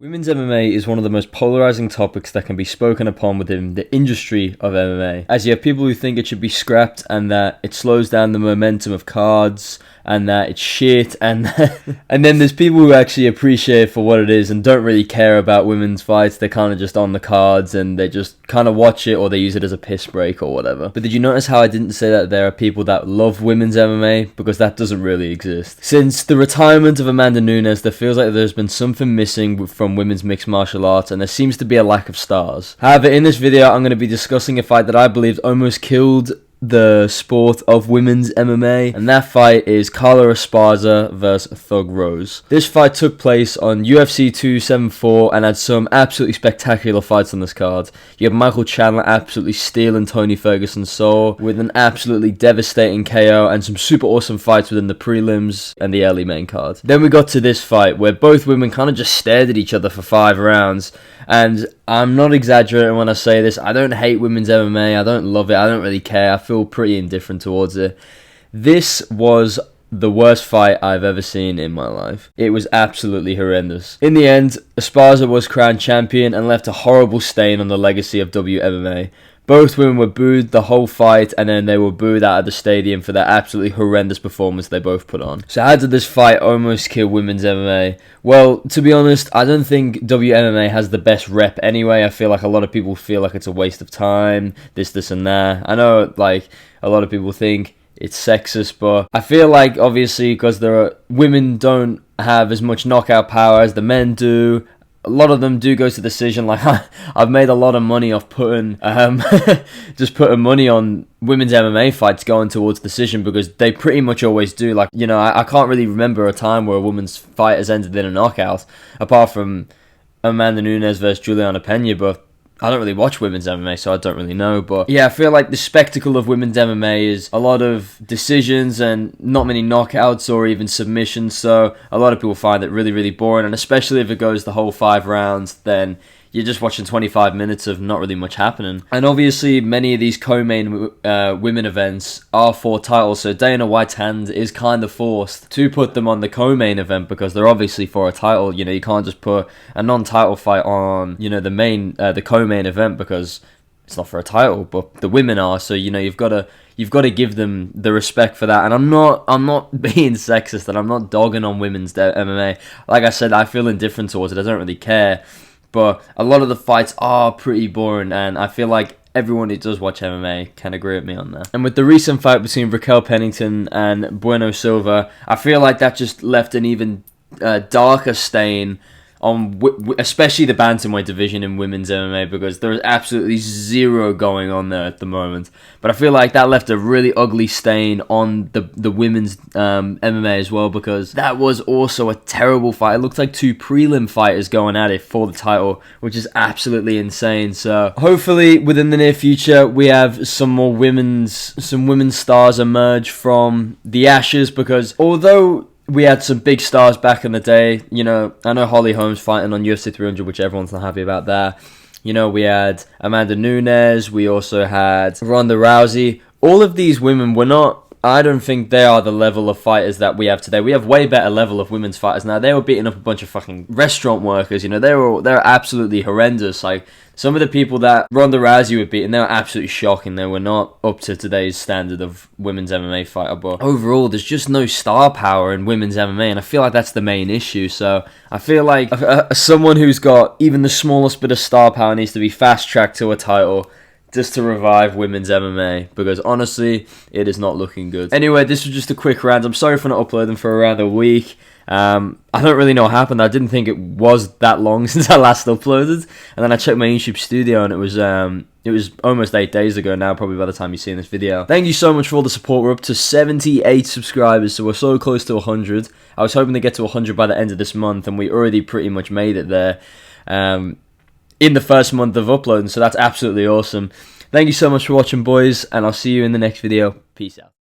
Women's MMA is one of the most polarizing topics that can be spoken upon within the industry of MMA, as you have people who think it should be scrapped and that it slows down the momentum of cards and that it's shit, and and then there's people who actually appreciate it for what it is and don't really care about women's fights. They're kind of just on the cards and they just kind of watch it, or they use it as a piss break or whatever. But did you notice how I didn't say that there are people that love women's MMA? Because that doesn't really exist. Since the retirement of Amanda Nunes, there feels like there's been something missing from women's mixed martial arts, and there seems to be a lack of stars. However, in this video I'm going to be discussing a fight that I believe almost killed the sport of women's MMA, and that fight is Carla Esparza versus Thug Rose. This fight took place on UFC 274 and had some absolutely spectacular fights on this card. You have Michael Chandler absolutely stealing Tony Ferguson's soul with an absolutely devastating KO and some super awesome fights within the prelims and the early main card. Then we got to this fight where both women kind of just stared at each other for 5 rounds, and I'm not exaggerating when I say this. I don't hate women's MMA, I don't love it, I don't really care, I feel pretty indifferent towards it. This was the worst fight I've ever seen in my life. It was absolutely horrendous. In the end, Esparza was crowned champion and left a horrible stain on the legacy of WMMA. Both women were booed the whole fight, and then they were booed out of the stadium for that absolutely horrendous performance they both put on. So how did this fight almost kill women's MMA? Well, to be honest, I don't think WMMA has the best rep anyway. I feel like a lot of people feel like it's a waste of time, this and that. I know, like, a lot of people think it's sexist, but I feel like, obviously, because women don't have as much knockout power as the men do, a lot of them do go to decision. Like, I've made a lot of money off putting just putting money on women's MMA fights going towards decision, because they pretty much always do. Like, you know, I can't really remember a time where a women's fight has ended in a knockout, apart from Amanda Nunes versus Juliana Pena, but I don't really watch women's MMA, so I don't really know. But yeah, I feel like the spectacle of women's MMA is a lot of decisions and not many knockouts or even submissions, so a lot of people find it really, really boring, and especially if it goes the whole 5 rounds, then you're just watching 25 minutes of not really much happening. And obviously, many of these co-main women events are for titles, so Dana White's hand is kind of forced to put them on the co-main event because they're obviously for a title. You know, you can't just put a non-title fight on, you know, the co-main event because it's not for a title, but the women are. So, you know, you've got to give them the respect for that. And I'm not being sexist, and I'm not dogging on women's MMA. Like I said, I feel indifferent towards it. I don't really care. But a lot of the fights are pretty boring, and I feel like everyone who does watch MMA can agree with me on that. And with the recent fight between Raquel Pennington and Bueno Silva, I feel like that just left an even darker stain on especially the bantamweight division in women's MMA, because there is absolutely zero going on there at the moment. But I feel like that left a really ugly stain on the women's MMA as well, because that was also a terrible fight. It looked like 2 prelim fighters going at it for the title, which is absolutely insane. So hopefully within the near future we have some women's stars emerge from the ashes, because although we had some big stars back in the day, you know, I know Holly Holmes fighting on UFC 300, which everyone's not happy about that. You know, we had Amanda Nunes, we also had Ronda Rousey. All of these women were not, I don't think they are the level of fighters that we have today. We have way better level of women's fighters now. They were beating up a bunch of fucking restaurant workers, you know, they're absolutely horrendous. Like, some of the people that Ronda Rousey were beating, they were absolutely shocking. They were not up to today's standard of women's MMA fighter. But overall, there's just no star power in women's MMA, and I feel like that's the main issue. So I feel like someone who's got even the smallest bit of star power needs to be fast-tracked to a title just to revive women's MMA, because honestly, it is not looking good. Anyway, this was just a quick rant. I'm sorry for not uploading for around a week. I don't really know what happened. I didn't think it was that long since I last uploaded, and then I checked my YouTube studio, and it was almost 8 days ago now, probably by the time you're seeing this video. Thank you so much for all the support. We're up to 78 subscribers, so we're so close to 100. I was hoping to get to 100 by the end of this month, and we already pretty much made it there in the first month of uploading, so that's absolutely awesome. Thank you so much for watching, boys, and I'll see you in the next video. Peace out.